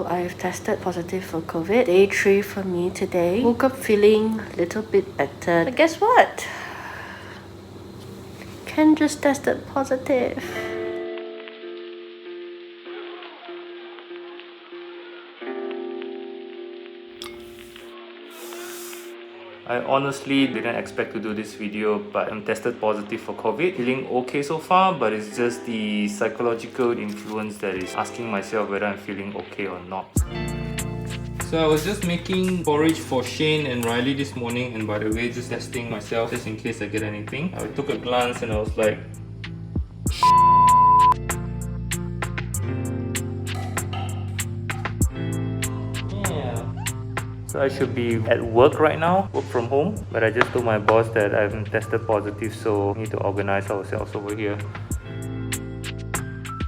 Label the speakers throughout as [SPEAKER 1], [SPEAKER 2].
[SPEAKER 1] I've tested positive for COVID. Day 3 for me today. Woke up feeling a little bit better. But guess what? Ken just tested positive.
[SPEAKER 2] I honestly didn't expect to do this video, but I'm tested positive for COVID. Feeling okay so far, but it's just the psychological influence that is asking myself whether I'm feeling okay or not. So I was just making porridge for Shane and Reighley this morning, and by the way, just testing myself just in case I get anything. I took a glance and I was like, so I should be at work right now, work from home, but I just told my boss that I'm tested positive, so we need to organize ourselves over here.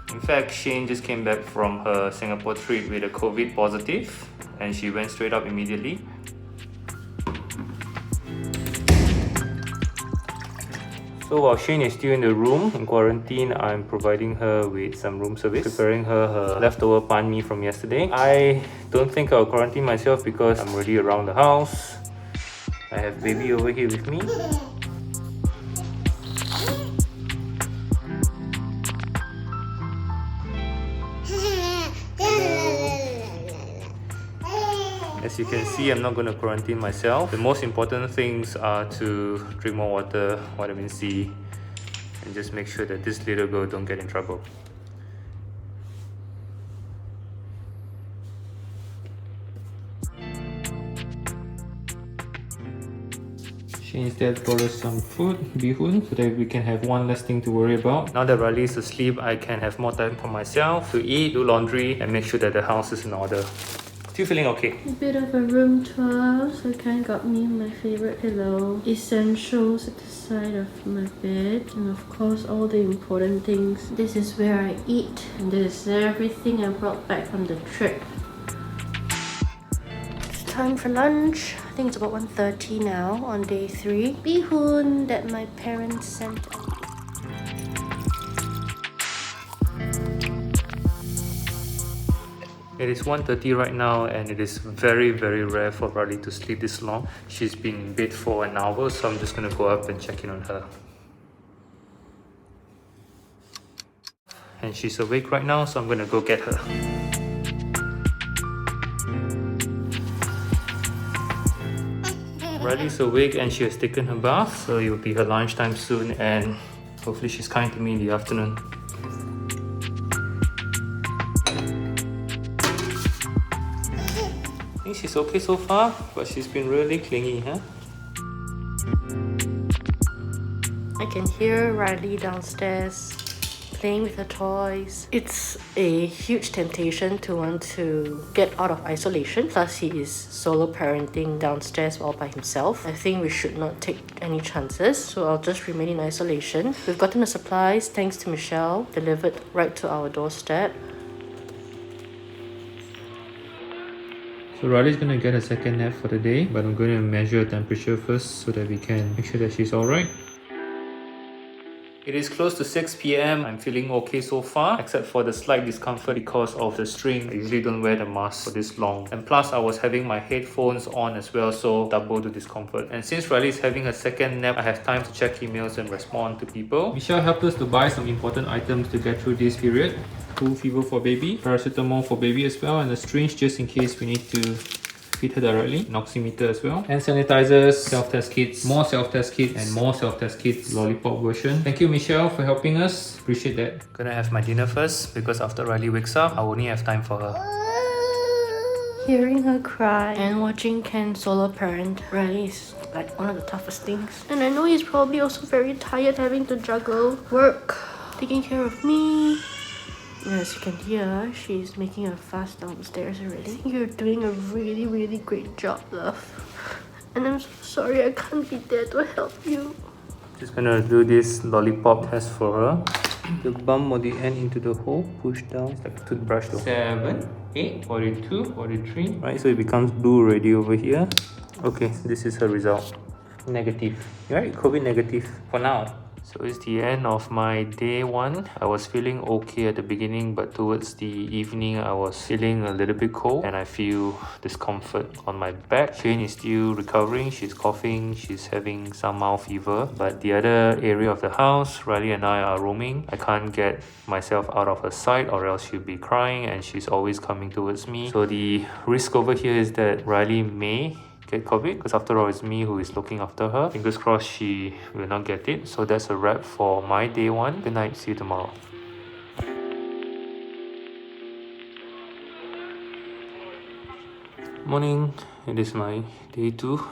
[SPEAKER 2] In fact, Shane just came back from her Singapore trip with a COVID positive, and she went straight up immediately. So while Shane is still in the room in quarantine, I'm providing her with some room service, preparing her leftover pan mee from yesterday. I don't think I'll quarantine myself because I'm already around the house. I have baby over here with me. As you can see, I'm not going to quarantine myself. The most important things are to drink more water, vitamin C, and just make sure that this little girl don't get in trouble. Shane's dad brought us some food, bihun, so that we can have one less thing to worry about. Now that Reighley is asleep, I can have more time for myself to eat, do laundry, and make sure that the house is in order. Still feeling okay.
[SPEAKER 1] A bit of a room tour. So Ken got me my favorite pillow, essentials at the side of my bed, and of course all the important things. This is where I eat, and this is everything I brought back from the trip. It's time for lunch. I think it's about 1:30 now on day 3. Bihun that my parents sent out.
[SPEAKER 2] It is 1:30 right now, and it is very rare for Reighley to sleep this long. She's been in bed for an hour, so I'm just gonna go up and check in on her. And she's awake right now, so I'm gonna go get her. Reighley's awake and she has taken her bath, so it will be her lunchtime soon, and hopefully she's kind to me in the afternoon. I think she's okay so far, but she's been really clingy, huh?
[SPEAKER 1] I can hear Reighley downstairs playing with her toys. It's a huge temptation to want to get out of isolation. Plus, he is solo parenting downstairs all by himself. I think we should not take any chances, so I'll just remain in isolation. We've gotten the supplies, thanks to Michelle, delivered right to our doorstep.
[SPEAKER 2] So Reighley's gonna get a second nap for the day, but I'm going to measure her temperature first so that we can make sure that she's alright. It is close to 6 PM. I'm feeling okay so far, except for the slight discomfort because of the string. I usually don't wear the mask for this long. And plus, I was having my headphones on as well, so double the discomfort. And since Reighley is having a second nap, I have time to check emails and respond to people. Michelle helped us to buy some important items to get through this period. Cool fever for baby, paracetamol for baby as well, and a syringe just in case we need to feed her directly, an oximeter as well, hand sanitizers, self-test kits, more self-test kits, and more self-test kits, lollipop version. Thank you, Michelle, for helping us. Appreciate that. Gonna have my dinner first because after Reighley wakes up, I only have time for her.
[SPEAKER 1] Hearing her cry and watching Ken solo parent Reighley is like one of the toughest things. And I know he's probably also very tired having to juggle work, taking care of me. As you can hear, she's making a fuss downstairs already. You're doing a really great job, love. And I'm so sorry I can't be there to help you.
[SPEAKER 2] Just gonna do this lollipop test for her. The bump or the end into the hole, push down. It's like a toothbrush though. 7, 8, 42, 43. Right, so it becomes blue already over here. Okay, this is her result. Negative. Right, COVID negative for now. So it's the end of my day 1. I was feeling okay at the beginning, but towards the evening I was feeling a little bit cold and I feel discomfort on my back. Shane is still recovering. She's coughing, she's having some mild fever. But the other area of the house, Reighley and I are roaming. I can't get myself out of her sight or else she'll be crying, and she's always coming towards me. So the risk over here is that Reighley may get COVID, because after all it's me who is looking after her. Fingers crossed she will not get it. So that's a wrap for my day 1. Good night, see you tomorrow. Morning, it is my day 2.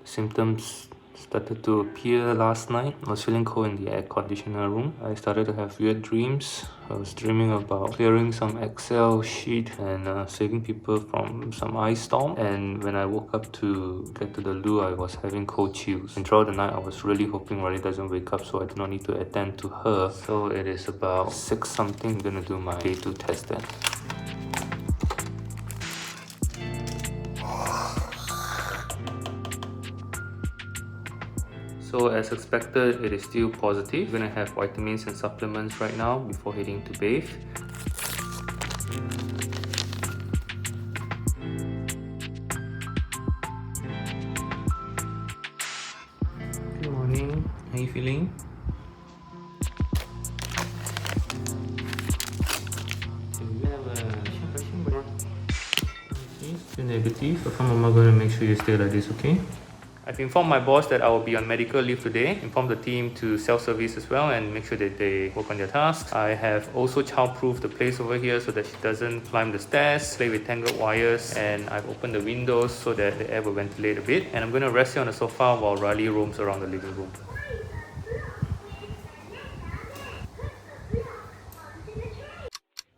[SPEAKER 2] Symptoms started to appear last night. I was feeling cold in the air conditioner room. I started to have weird dreams. I was dreaming about clearing some Excel sheet and saving people from some ice storm. And when I woke up to get to the loo, I was having cold chills. And throughout the night, I was really hoping Reighley doesn't wake up so I do not need to attend to her. So it is about 6 something. I'm gonna do my day 2 test then. So as expected, it is still positive. I'm gonna have vitamins and supplements right now before heading to bathe. Good morning, how are you feeling? Still negative, so from Mama, going to make sure you stay like this, okay? I've informed my boss that I will be on medical leave today. Informed the team to self-service as well and make sure that they work on their tasks. I have also child-proofed the place over here so that she doesn't climb the stairs, play with tangled wires, and I've opened the windows so that the air will ventilate a bit. And I'm going to rest here on the sofa while Reighley roams around the living room.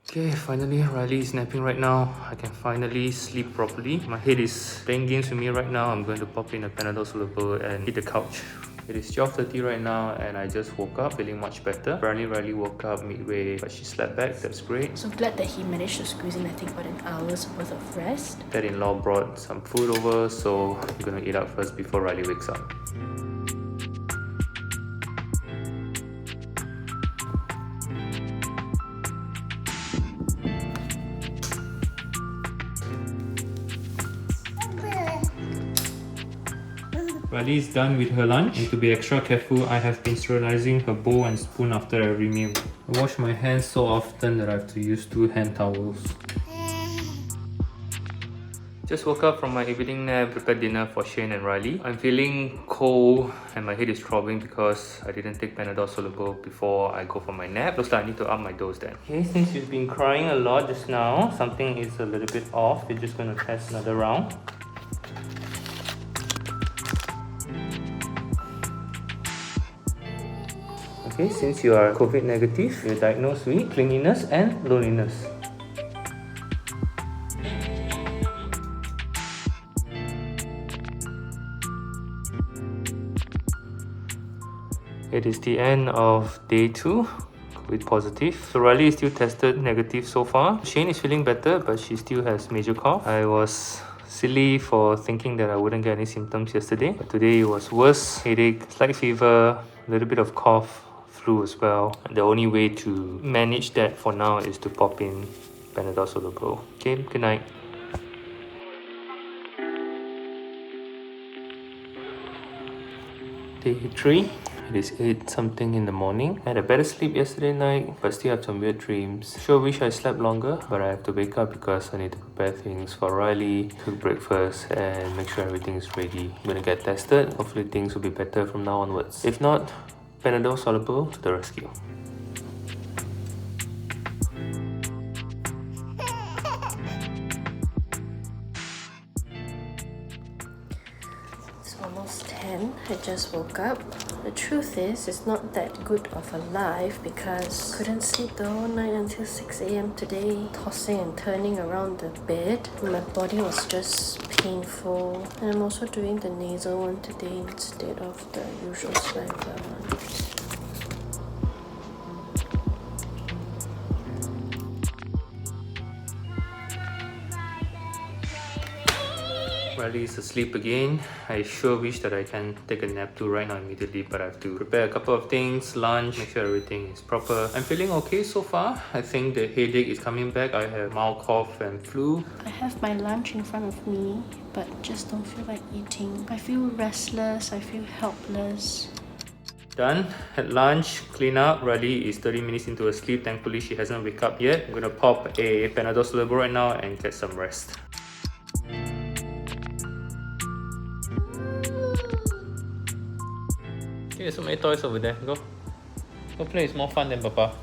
[SPEAKER 2] Okay, finally Reighley is napping right now. I can finally sleep properly. My head is playing games with me right now. I'm going to pop in a Panadol soluble and hit the couch. It is 12:30 right now and I just woke up feeling much better. Apparently Reighley woke up midway but she slept back. That's great.
[SPEAKER 1] So glad that he managed to squeeze in I think about an hour's worth of rest.
[SPEAKER 2] Dad-in-law brought some food over, so I'm gonna eat out first before Reighley wakes up. Reighley is done with her lunch, and to be extra careful, I have been sterilizing her bowl and spoon after every meal. I wash my hands so often that I have to use 2 hand towels. Just woke up from my evening nap, prepared dinner for Shane and Reighley. I'm feeling cold and my head is throbbing because I didn't take Panadol soluble before I go for my nap. Looks like I need to up my dose then. Okay, since you've been crying a lot just now, something is a little bit off. We're just going to test another round. Okay, since you are COVID negative, you're diagnosed with clinginess and loneliness. It is the end of day 2 with positive. So Reighley is still tested negative so far. Shane is feeling better, but she still has major cough. I was silly for thinking that I wouldn't get any symptoms yesterday, but today it was worse. Headache, slight fever, a little bit of cough, flu as well. The only way to manage that for now is to pop in Panadol soluble. Okay, good night. Day 3. It is 8 something in the morning. I had a better sleep yesterday night, but still have some weird dreams. Sure wish I slept longer, but I have to wake up because I need to prepare things for Reighley, cook breakfast, and make sure everything is ready. I'm gonna get tested. Hopefully things will be better from now onwards. If not, Panadol soluble to the rescue.
[SPEAKER 1] It's almost 10. I just woke up. The truth is, it's not that good of a life because I couldn't sleep the whole night until 6 AM today, tossing and turning around the bed. My body was just painful. And I'm also doing the nasal one today instead of the usual saliva one.
[SPEAKER 2] Reighley is asleep again. I sure wish that I can take a nap too right now immediately, but I have to prepare a couple of things, lunch, make sure everything is proper. I'm feeling okay so far. I think the headache is coming back. I have mild cough and flu.
[SPEAKER 1] I have my lunch in front of me, but just don't feel like eating. I feel restless, I feel helpless.
[SPEAKER 2] Done. At lunch, clean up. Reighley is 30 minutes into her sleep. Thankfully, she hasn't wake up yet. I'm gonna pop a Panadol Soluble right now and get some rest. There's so many toys over there. Go play. It's more fun than Papa.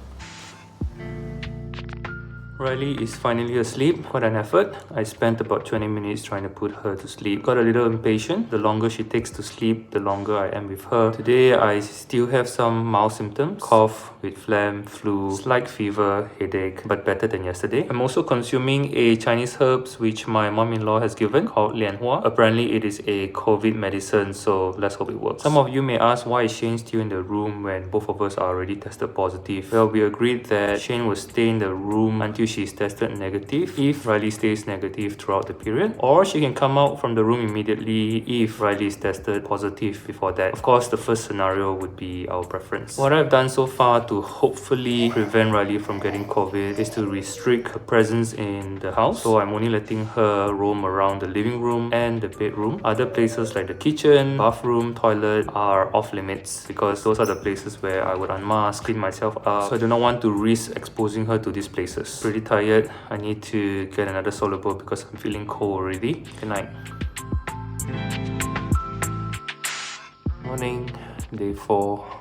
[SPEAKER 2] Reighley is finally asleep. What an effort. I spent about 20 minutes trying to put her to sleep. Got a little impatient. The longer she takes to sleep, the longer I am with her. Today, I still have some mild symptoms. Cough with phlegm, flu, slight fever, headache, but better than yesterday. I'm also consuming a Chinese herbs which my mom-in-law has given called Lianhua. Apparently, it is a COVID medicine, so let's hope it works. Some of you may ask why is Shane still in the room when both of us are already tested positive. Well, we agreed that Shane will stay in the room until she's tested negative if Reighley stays negative throughout the period, or she can come out from the room immediately if Reighley is tested positive before that. Of course, the first scenario would be our preference. What I've done so far to hopefully prevent Reighley from getting COVID is to restrict her presence in the house. So I'm only letting her roam around the living room and the bedroom. Other places like the kitchen, bathroom, toilet are off limits because those are the places where I would unmask, clean myself up. So I do not want to risk exposing her to these places. Pretty tired. I need to get another soluble because I'm feeling cold already. Good night. Morning, day 4.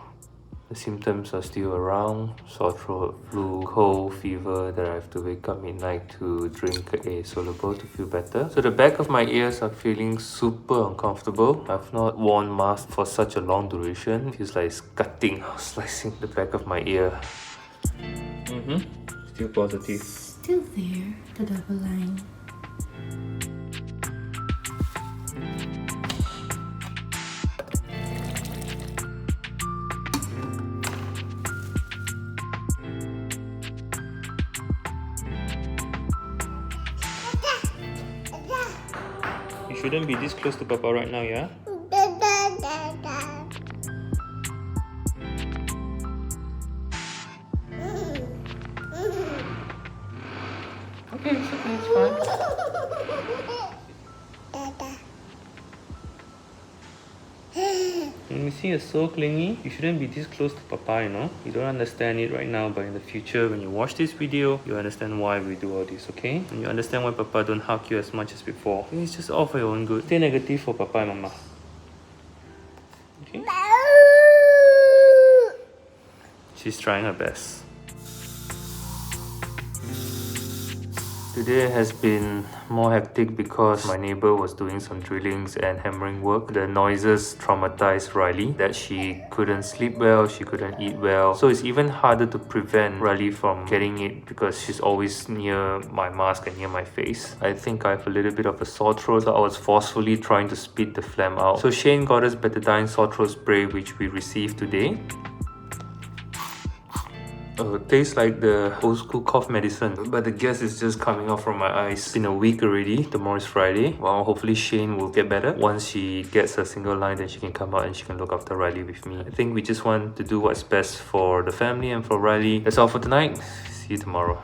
[SPEAKER 2] The symptoms are still around. Sore throat, flu, cold, fever that I have to wake up midnight to drink a soluble to feel better. So the back of my ears are feeling super uncomfortable. I've not worn mask for such a long duration. It feels like it's cutting or slicing the back of my ear. Still positive.
[SPEAKER 1] Still there, the double line.
[SPEAKER 2] You shouldn't be this close to Papa right now, yeah? Okay, it's fine. Let me see, you're so clingy. You shouldn't be this close to Papa, you know? You don't understand it right now, but in the future, when you watch this video, you understand why we do all this, okay? And you understand why Papa don't hug you as much as before. It's just all for your own good. Stay negative for Papa and Mama. Okay? She's trying her best. Today has been more hectic because my neighbor was doing some drillings and hammering work. The noises traumatized Reighley, that she couldn't sleep well, she couldn't eat well. So it's even harder to prevent Reighley from getting it because she's always near my mask and near my face. I think I have a little bit of a sore throat, so I was forcefully trying to spit the phlegm out. So Shane got us betadine sore throat spray which we received today. Tastes like the old school cough medicine, but the gas is just coming out from my eyes. It's been a week already. Tomorrow is Friday. Well, hopefully Shane will get better. Once she gets her single line, then she can come out and she can look after Reighley with me. I think we just want to do what's best for the family and for Reighley. That's all for tonight. See you tomorrow.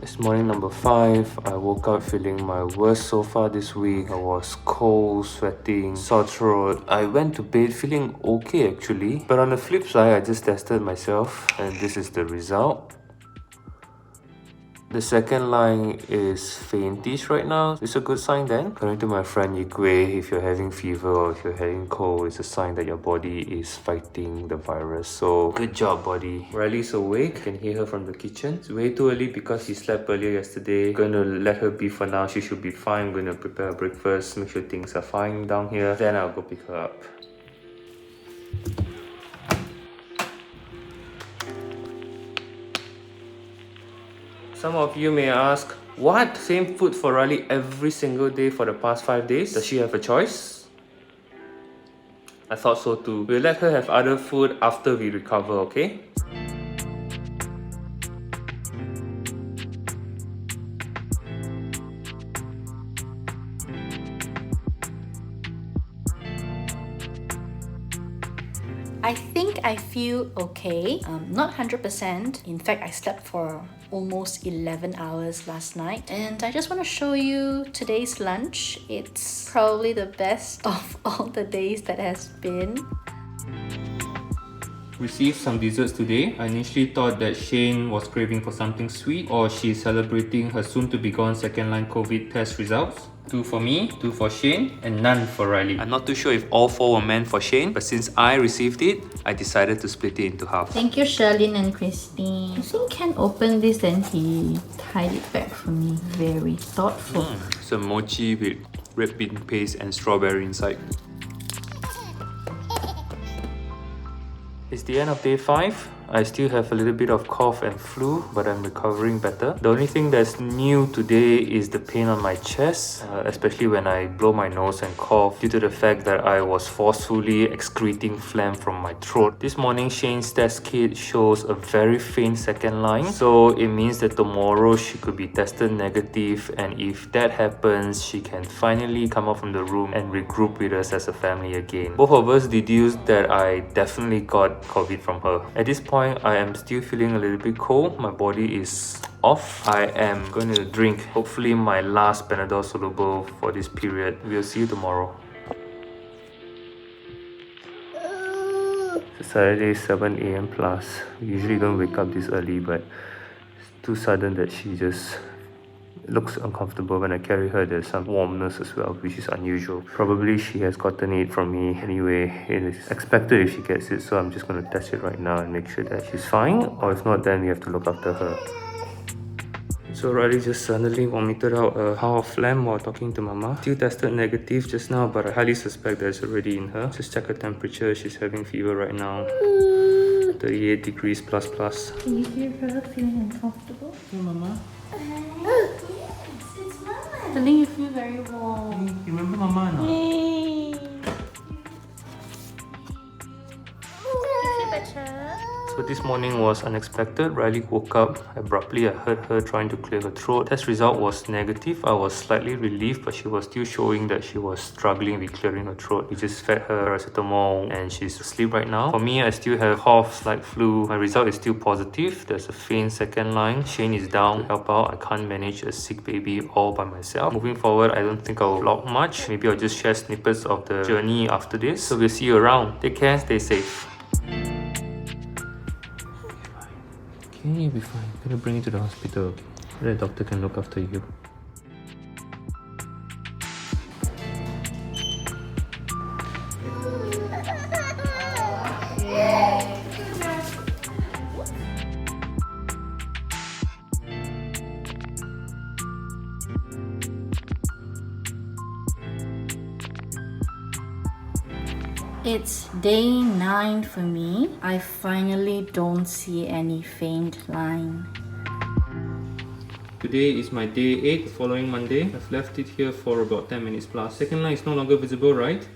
[SPEAKER 2] It's morning number 5. I woke up feeling my worst so far this week. I was cold, sweating, sore throat. I went to bed feeling okay actually. But on the flip side, I just tested myself and this is the result. The second line is faintish right now. It's a good sign then. According to my friend Yigui, if you're having fever or if you're having cold, it's a sign that your body is fighting the virus. So good job, body. Reighley's awake. You can hear her from the kitchen. It's way too early because she slept earlier yesterday. I'm going to let her be for now. She should be fine. I'm going to prepare her breakfast, make sure things are fine down here. Then I'll go pick her up. Some of you may ask, what? Same food for Reighley every single day for the past 5 days? Does she have a choice? I thought so too. We'll let her have other food after we recover, okay?
[SPEAKER 1] I think I feel okay. Not 100%. In fact, I slept for almost 11 hours last night. And I just want to show you today's lunch. It's probably the best of all the days that has been.
[SPEAKER 2] Received some desserts today. I initially thought that Shane was craving for something sweet or she's celebrating her soon to be gone second line COVID test results. 2 for me, 2 for Shane, and none for Reighley. I'm not too sure if all 4 were meant for Shane, but since I received it, I decided to split it into half.
[SPEAKER 1] Thank you, Charlene and Christine. I think Ken opened this and he tied it back for me. Very thoughtful.
[SPEAKER 2] Some mochi with red bean paste and strawberry inside. It's the end of day 5. I still have a little bit of cough and flu, but I'm recovering better. The only thing that's new today is the pain on my chest, especially when I blow my nose and cough due to the fact that I was forcefully excreting phlegm from my throat. This morning, Shane's test kit shows a very faint second line, so it means that tomorrow she could be tested negative, and if that happens, she can finally come out from the room and regroup with us as a family again. Both of us deduced that I definitely got COVID from her. At this point, I am still feeling a little bit cold. My body is off. I am going to drink hopefully my last Panadol soluble for this period. We'll see you tomorrow. It's Saturday 7 AM plus. We usually don't wake up this early, but it's too sudden that she just looks uncomfortable. When I carry her, there's some warmness as well, which is unusual. Probably she has gotten it from me anyway. It is expected if she gets it, so I'm just going to test it right now and make sure that she's fine, or if not, then we have to look after her. So Reighley just suddenly vomited out a howl of phlegm while talking to Mama. Still tested negative just now, but I highly suspect that it's already in her. Just check her temperature. She's having fever right now. 38 degrees plus plus.
[SPEAKER 1] Can you hear her feeling uncomfortable?
[SPEAKER 2] Hey Mama.
[SPEAKER 1] It's Mama. I think you feel very warm.
[SPEAKER 2] Hey, you remember Mama or not?
[SPEAKER 1] Yay. You feel better?
[SPEAKER 2] So this morning was unexpected. Reighley woke up abruptly. I heard her trying to clear her throat. Test result was negative. I was slightly relieved, but she was still showing that she was struggling with clearing her throat. We just fed her paracetamol and she's asleep right now. For me, I still have cough, slight flu. My result is still positive. There's a faint second line. Shane is down to help out. I can't manage a sick baby all by myself. Moving forward, I don't think I'll vlog much. Maybe I'll just share snippets of the journey after this. So we'll see you around. Take care, stay safe. Okay, you'll be fine. I'm gonna bring you to the hospital, okay? So the doctor can look after you.
[SPEAKER 1] It's day 9 for me. I finally don't see any faint line.
[SPEAKER 2] Today is my day 8, following Monday. I've left it here for about 10 minutes plus. Second line is no longer visible, right?